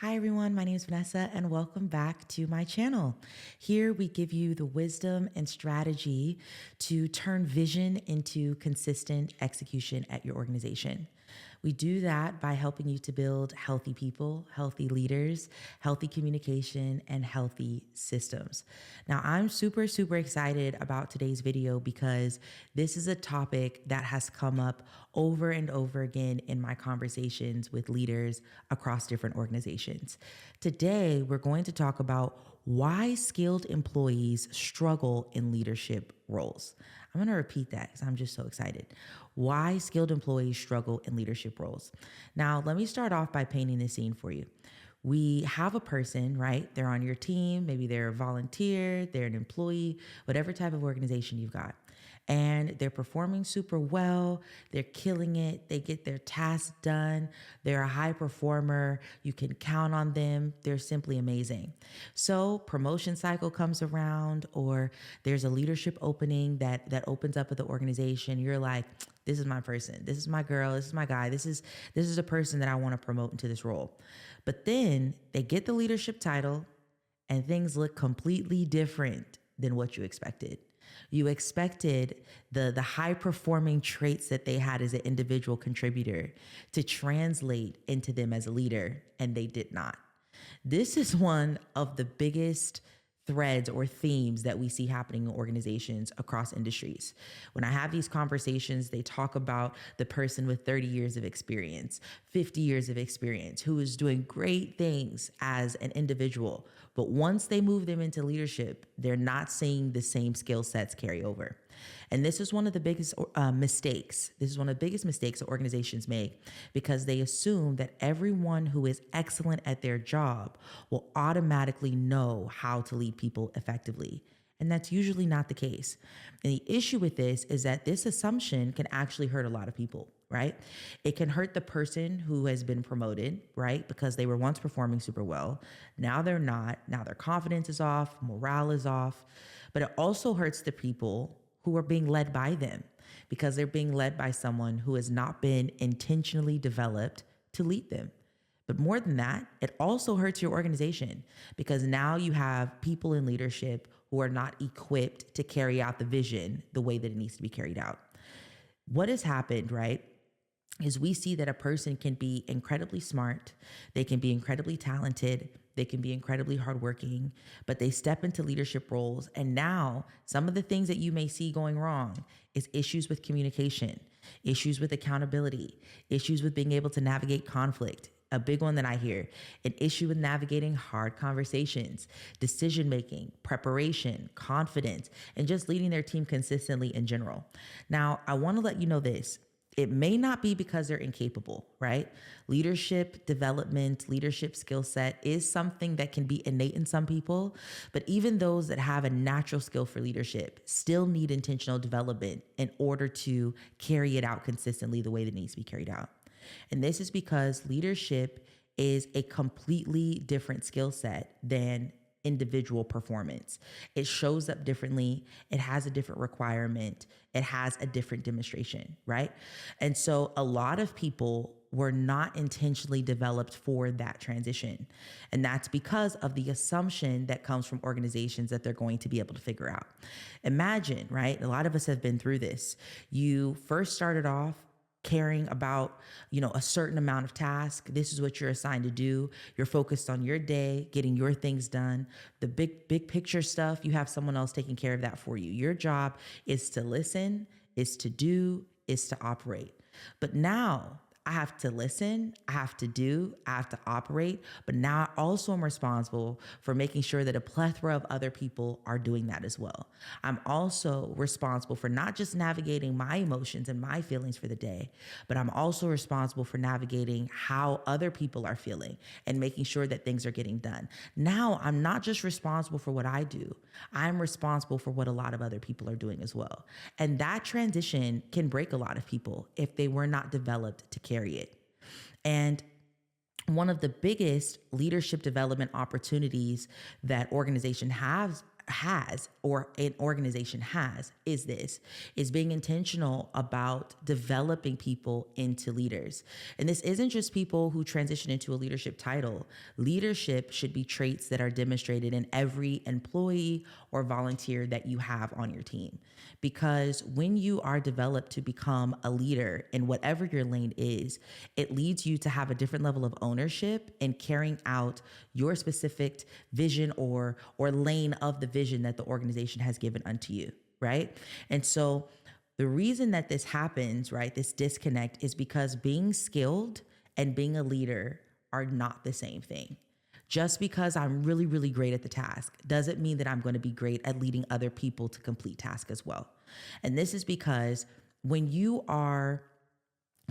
Hi everyone, my name is Vanessa and welcome back to my channel. Here we give you the wisdom and strategy to turn vision into consistent execution at your organization. We do that by helping you to build healthy people, healthy leaders, healthy communication, and healthy systems. Now, I'm super excited about today's video because this is a topic that has come up over and over again in my conversations with leaders across different organizations. Today, we're going to talk about why skilled employees struggle in leadership roles. I'm going to repeat that because I'm just so excited. Why skilled employees struggle in leadership roles. Now, let me start off by painting the scene for you. We have a person, right? They're on your team. Maybe they're a volunteer, they're an employee, whatever type of organization you've got. And they're performing super well. They're killing it. They get their tasks done. They're a high performer. You can count on them. They're simply amazing. So promotion cycle comes around, or there's a leadership opening that opens up at the organization. You're like, this is my person. This is my girl. This is my guy. This is a person that I want to promote into this role. But then they get the leadership title and things look completely different than what you expected. You expected the high performing traits that they had as an individual contributor to translate into them as a leader, and they did not. This is one of the biggest threads or themes that we see happening in organizations across industries. When I have these conversations, they talk about the person with 30 years of experience, 50 years of experience, who is doing great things as an individual. But once they move them into leadership, they're not seeing the same skill sets carry over. And this is one of the biggest mistakes. This is one of the biggest mistakes that organizations make because they assume that everyone who is excellent at their job will automatically know how to lead people effectively. And that's usually not the case. And the issue with this is that this assumption can actually hurt a lot of people, right? It can hurt the person who has been promoted, right? Because they were once performing super well. Now they're not. Now their confidence is off, morale is off. But it also hurts the people who are being led by them because they're being led by someone who has not been intentionally developed to lead them. But more than that, it also hurts your organization because now you have people in leadership who are not equipped to carry out the vision the way that it needs to be carried out. What has happened, right, is we see that a person can be incredibly smart, they can be incredibly talented, they can be incredibly hardworking, but they step into leadership roles. And now some of the things that you may see going wrong is issues with communication, issues with accountability, issues with being able to navigate conflict. A big one that I hear, an issue with navigating hard conversations, decision-making, preparation, confidence, and just leading their team consistently in general. Now, I want to let you know this. It may not be because they're incapable, right? Leadership development, leadership skill set is something that can be innate in some people, but even those that have a natural skill for leadership still need intentional development in order to carry it out consistently the way that it needs to be carried out. And this is because leadership is a completely different skill set than individual performance. It shows up differently. It has a different requirement. It has a different demonstration, right? And so a lot of people were not intentionally developed for that transition. And that's because of the assumption that comes from organizations that they're going to be able to figure out. Imagine, right? A lot of us have been through this. You first started off caring about, a certain amount of task. This is what you're assigned to do. You're focused on your day, getting your things done. The big picture stuff, you have someone else taking care of that for you. Your job is to listen, is to do, is to operate. But now I have to listen, I have to do, I have to operate, but now I also am responsible for making sure that a plethora of other people are doing that as well. I'm also responsible for not just navigating my emotions and my feelings for the day, but I'm also responsible for navigating how other people are feeling and making sure that things are getting done. Now, I'm not just responsible for what I do, I'm responsible for what a lot of other people are doing as well. And that transition can break a lot of people if they were not developed to carry it. And one of the biggest leadership development opportunities that organization has, or an organization has, is being intentional about developing people into leaders. And this isn't just people who transition into a leadership title. Leadership should be traits that are demonstrated in every employee or volunteer that you have on your team. Because when you are developed to become a leader in whatever your lane is, it leads you to have a different level of ownership in carrying out your specific vision or lane of the vision that the organization has given unto you, right? And so the reason that this happens, right, this disconnect, is because being skilled and being a leader are not the same thing. Just because I'm really, really great at the task doesn't mean that I'm going to be great at leading other people to complete tasks as well. And this is because when you are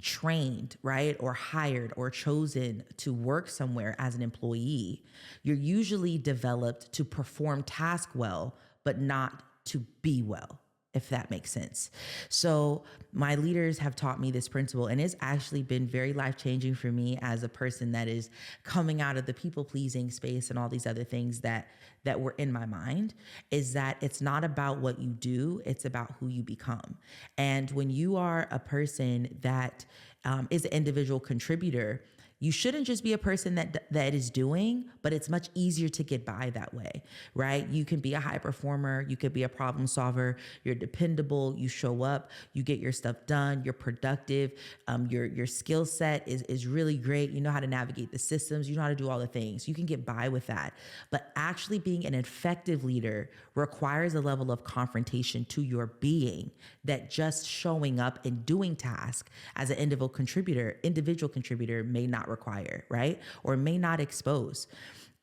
trained, right, or hired or chosen to work somewhere as an employee, you're usually developed to perform task well, but not to be well, if that makes sense. So my leaders have taught me this principle, and it's actually been very life-changing for me as a person that is coming out of the people-pleasing space and all these other things that were in my mind, is that it's not about what you do, it's about who you become. And when you are a person that is an individual contributor, you shouldn't just be a person that is doing, but it's much easier to get by that way, right? You can be a high performer, you could be a problem solver, you're dependable, you show up, you get your stuff done, you're productive, your skill set is really great, you know how to navigate the systems, you know how to do all the things. You can get by with that. But actually being an effective leader requires a level of confrontation to your being that just showing up and doing tasks as an individual contributor may not require, right? Or may not expose.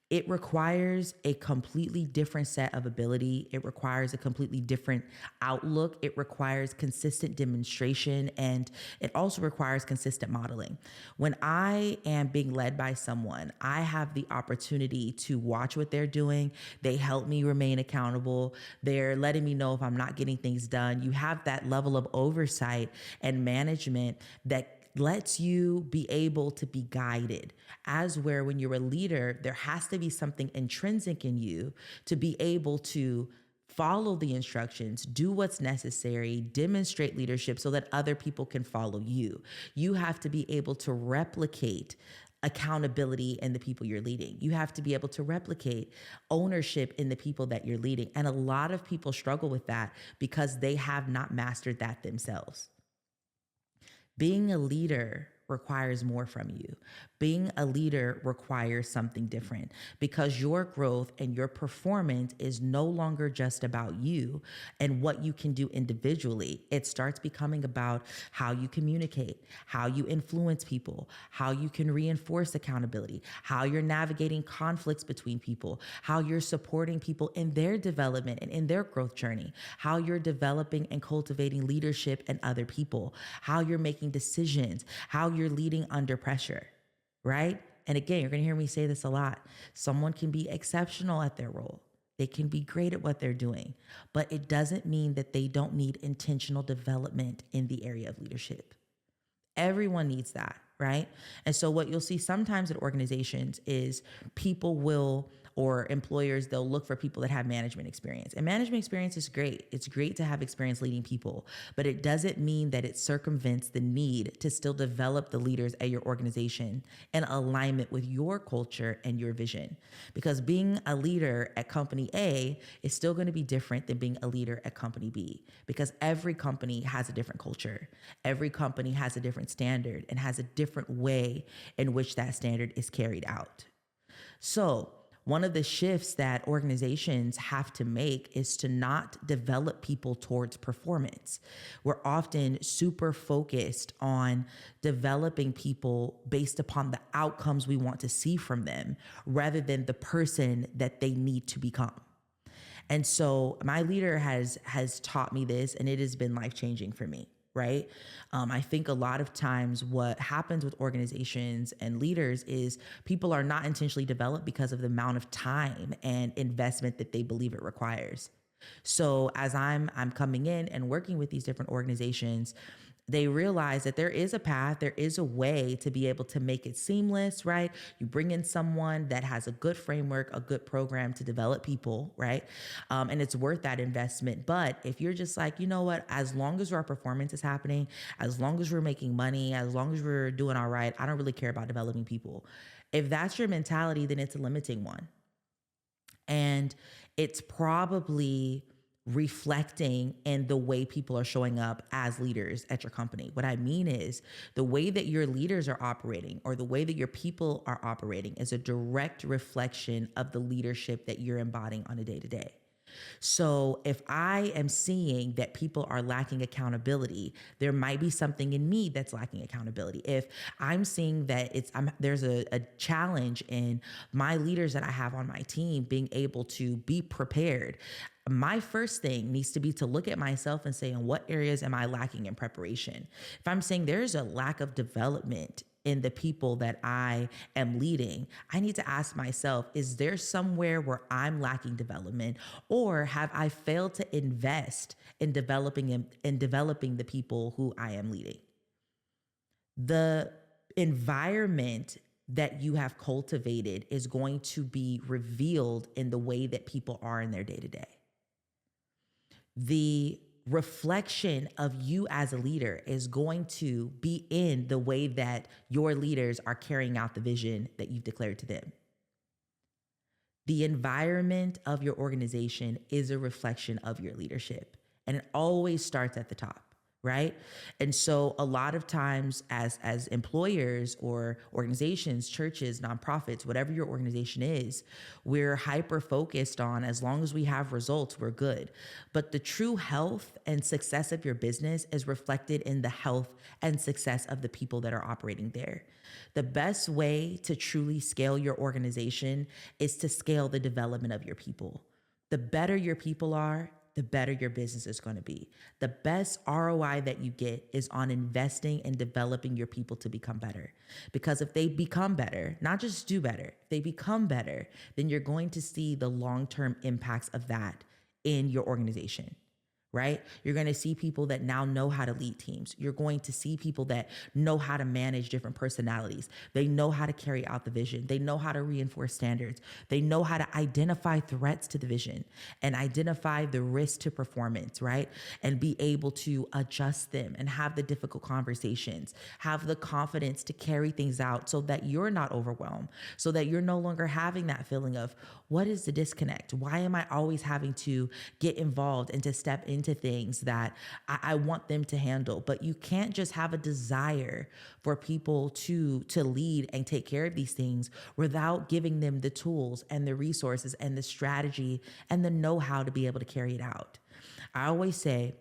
It requires a completely different set of ability. It requires a completely different outlook. It requires consistent demonstration, and it also requires consistent modeling. When I am being led by someone, I have the opportunity to watch what they're doing. They help me remain accountable. They're letting me know if I'm not getting things done. You have that level of oversight and management that lets you be able to be guided. As where when you're a leader, there has to be something intrinsic in you to be able to follow the instructions, do what's necessary, demonstrate leadership so that other people can follow you. You have to be able to replicate accountability in the people you're leading. You have to be able to replicate ownership in the people that you're leading. And a lot of people struggle with that because they have not mastered that themselves. Being a leader requires more from you. Being a leader requires something different because your growth and your performance is no longer just about you and what you can do individually. It starts becoming about how you communicate, how you influence people, how you can reinforce accountability, how you're navigating conflicts between people, how you're supporting people in their development and in their growth journey, how you're developing and cultivating leadership in other people, how you're making decisions, how you're leading under pressure, right? And again, you're going to hear me say this a lot. Someone can be exceptional at their role. They can be great at what they're doing, but it doesn't mean that they don't need intentional development in the area of leadership. Everyone needs that, right? And so what you'll see sometimes at organizations is people will, or employers, they'll look for people that have management experience. And management experience is great. It's great to have experience leading people, but it doesn't mean that it circumvents the need to still develop the leaders at your organization in alignment with your culture and your vision. Because being a leader at company A is still going to be different than being a leader at company B, because every company has a different culture. Every company has a different standard and has a different way in which that standard is carried out. So one of the shifts that organizations have to make is to not develop people towards performance. We're often super focused on developing people based upon the outcomes we want to see from them rather than the person that they need to become. And so my leader has taught me this, and it has been life-changing for me. Right? I think a lot of times what happens with organizations and leaders is people are not intentionally developed because of the amount of time and investment that they believe it requires. So as I'm coming in and working with these different organizations, They realize that there is a path, there is a way to be able to make it seamless, right? You bring in someone that has a good framework, a good program to develop people, right? And it's worth that investment. But if you're just like, you know what, as long as our performance is happening, as long as we're making money, as long as we're doing all right, I don't really care about developing people. If that's your mentality, then it's a limiting one. And it's probably reflecting in the way people are showing up as leaders at your company. What I mean is the way that your leaders are operating or the way that your people are operating is a direct reflection of the leadership that you're embodying on a day-to-day. So if I am seeing that people are lacking accountability, there might be something in me that's lacking accountability. If I'm seeing that there's a challenge in my leaders that I have on my team being able to be prepared, my first thing needs to be to look at myself and say, in what areas am I lacking in preparation? If I'm saying there's a lack of development in the people that I am leading, I need to ask myself, is there somewhere where I'm lacking development, or have I failed to invest in developing the people who I am leading? The environment that you have cultivated is going to be revealed in the way that people are in their day-to-day. The reflection of you as a leader is going to be in the way that your leaders are carrying out the vision that you've declared to them. The environment of your organization is a reflection of your leadership, and it always starts at the top, right? And so a lot of times as employers or organizations, churches, nonprofits, whatever your organization is, we're hyper focused on, as long as we have results, we're good. But the true health and success of your business is reflected in the health and success of the people that are operating there. The best way to truly scale your organization is to scale the development of your people. The better your people are, the better your business is going to be. The best ROI that you get is on investing and developing your people to become better. Because if they become better, not just do better, if they become better, then you're going to see the long-term impacts of that in your organization. Right? You're going to see people that now know how to lead teams. You're going to see people that know how to manage different personalities. They know how to carry out the vision. They know how to reinforce standards. They know how to identify threats to the vision and identify the risk to performance, right? And be able to adjust them and have the difficult conversations, have the confidence to carry things out so that you're not overwhelmed, so that you're no longer having that feeling of, what is the disconnect? Why am I always having to get involved and to step into things that I want them to handle? But you can't just have a desire for people to lead and take care of these things without giving them the tools and the resources and the strategy and the know-how to be able to carry it out. I always say,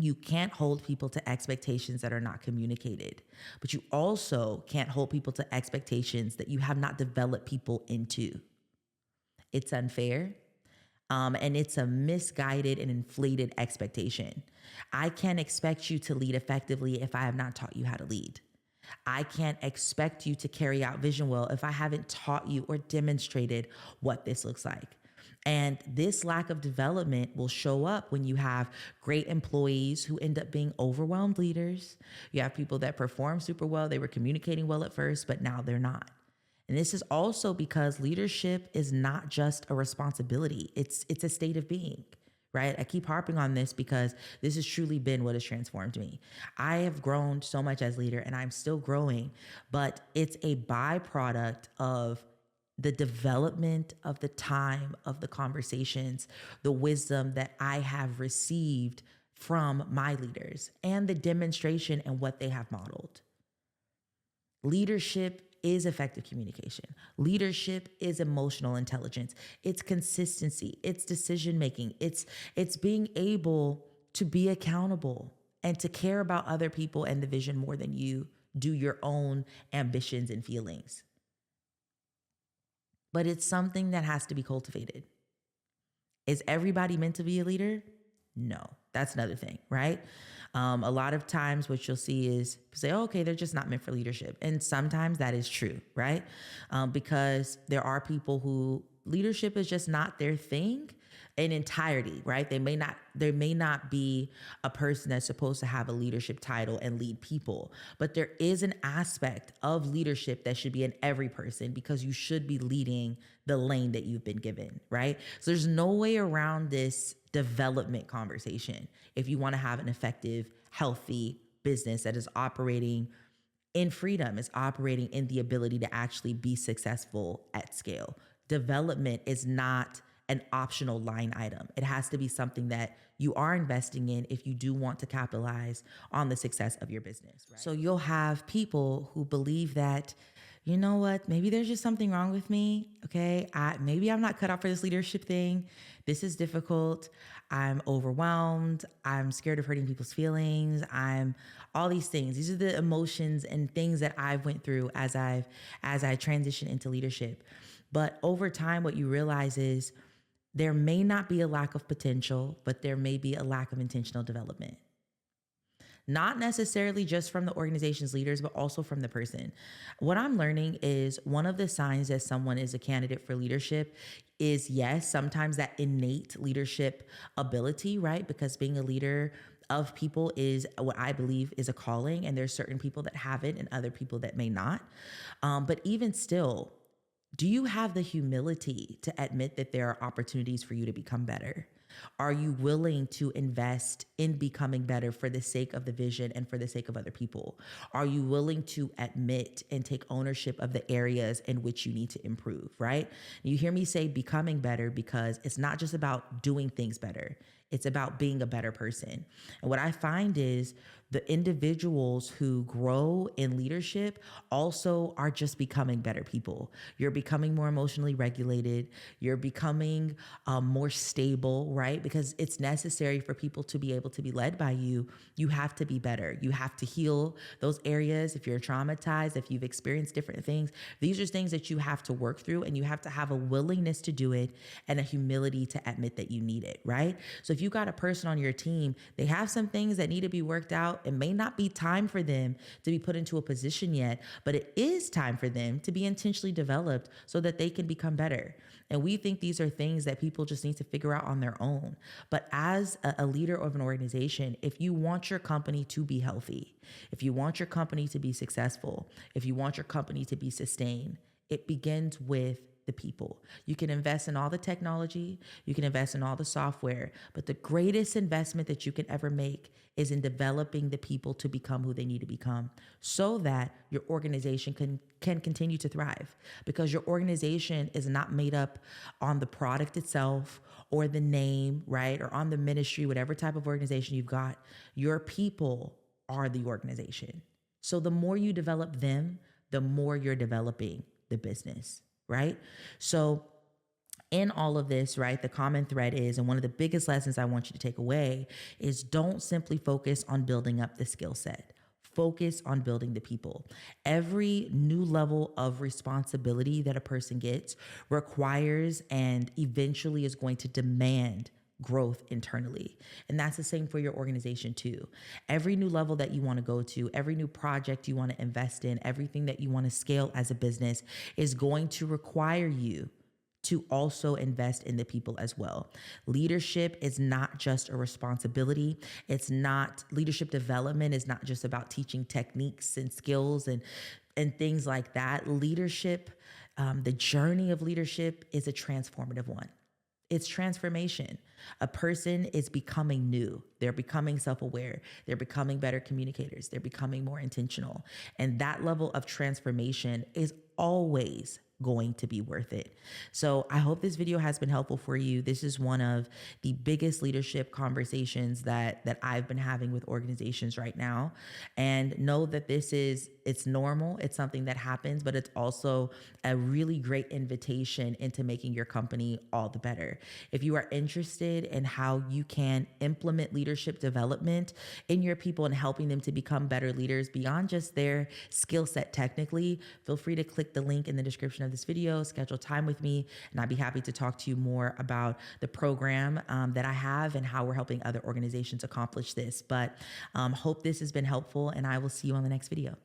you can't hold people to expectations that are not communicated, but you also can't hold people to expectations that you have not developed people into. It's unfair. And it's a misguided and inflated expectation. I can't expect you to lead effectively if I have not taught you how to lead. I can't expect you to carry out vision well if I haven't taught you or demonstrated what this looks like. And this lack of development will show up when you have great employees who end up being overwhelmed leaders. You have people that perform super well. They were communicating well at first, but now they're not. And this is also because leadership is not just a responsibility. It's a state of being, right? I keep harping on this because this has truly been what has transformed me. I have grown so much as leader and I'm still growing, but it's a byproduct of the development of the time, of the conversations, the wisdom that I have received from my leaders and the demonstration and what they have modeled. Leadership is effective communication. Leadership is emotional intelligence. It's consistency. It's decision-making. It's being able to be accountable and to care about other people and the vision more than you do your own ambitions and feelings. But it's something that has to be cultivated. Is everybody meant to be a leader? No, that's another thing, right? A lot of times what you'll see is say, oh, okay, they're just not meant for leadership. And sometimes that is true, right? Because there are people who leadership is just not their thing. in entirety, right? There may not be a person that's supposed to have a leadership title and lead people, but there is an aspect of leadership that should be in every person, because you should be leading the lane that you've been given, right? So there's no way around this development conversation if you want to have an effective, healthy business that is operating in freedom, is operating in the ability to actually be successful at scale. Development is not an optional line item. It has to be something that you are investing in if you do want to capitalize on the success of your business, right? So you'll have people who believe that, you know what, maybe there's just something wrong with me. Okay. Maybe I'm not cut out for this leadership thing. This is difficult. I'm overwhelmed. I'm scared of hurting people's feelings. I'm all these things. These are the emotions and things that I've went through as I transition into leadership. But over time, what you realize is there may not be a lack of potential, but there may be a lack of intentional development. Not necessarily just from the organization's leaders, but also from the person. What I'm learning is one of the signs that someone is a candidate for leadership is, yes, sometimes that innate leadership ability, right? Because being a leader of people is what I believe is a calling, and there's certain people that have it and other people that may not. But even still, do you have the humility to admit that there are opportunities for you to become better? Are you willing to invest in becoming better for the sake of the vision and for the sake of other people? Are you willing to admit and take ownership of the areas in which you need to improve, right? You hear me say becoming better because it's not just about doing things better. It's about being a better person. And what I find is the individuals who grow in leadership also are just becoming better people. You're becoming more emotionally regulated. You're becoming more stable, right? Because it's necessary for people to be able to be led by you. You have to be better. You have to heal those areas. If you're traumatized, if you've experienced different things, these are things that you have to work through, and you have to have a willingness to do it and a humility to admit that you need it, right? So if you got a person on your team, they have some things that need to be worked out. It may not be time for them to be put into a position yet, but it is time for them to be intentionally developed so that they can become better. And we think these are things that people just need to figure out on their own. But as a leader of an organization, if you want your company to be healthy, if you want your company to be successful, if you want your company to be sustained, it begins with the people. You can invest in all the technology, you can invest in all the software, but the greatest investment that you can ever make is in developing the people to become who they need to become so that your organization can continue to thrive. Because your organization is not made up on the product itself or the name, right? Or on the ministry, whatever type of organization you've got. Your people are the organization. So the more you develop them, the more you're developing the business. Right? So in all of this, right, the common thread is, and one of the biggest lessons I want you to take away is, don't simply focus on building up the skill set. Focus on building the people. Every new level of responsibility that a person gets requires and eventually is going to demand growth internally. And that's the same for your organization too. Every new level that you want to go to, every new project you want to invest in, everything that you want to scale as a business is going to require you to also invest in the people as well. Leadership is not just a responsibility. Leadership development is not just about teaching techniques and skills and things like that. Leadership, the journey of leadership is a transformative one. It's transformation. A person is becoming new. They're becoming self-aware. They're becoming better communicators. They're becoming more intentional. And that level of transformation is always going to be worth it. So I hope this video has been helpful for you. This is one of the biggest leadership conversations that I've been having with organizations right now. And know that it's normal. It's something that happens, but it's also a really great invitation into making your company all the better. If you are interested in how you can implement leadership development in your people and helping them to become better leaders beyond just their skill set technically, feel free to click the link in the description of this video, schedule time with me, and I'd be happy to talk to you more about the program that I have and how we're helping other organizations accomplish this. But hope this has been helpful, and I will see you on the next video.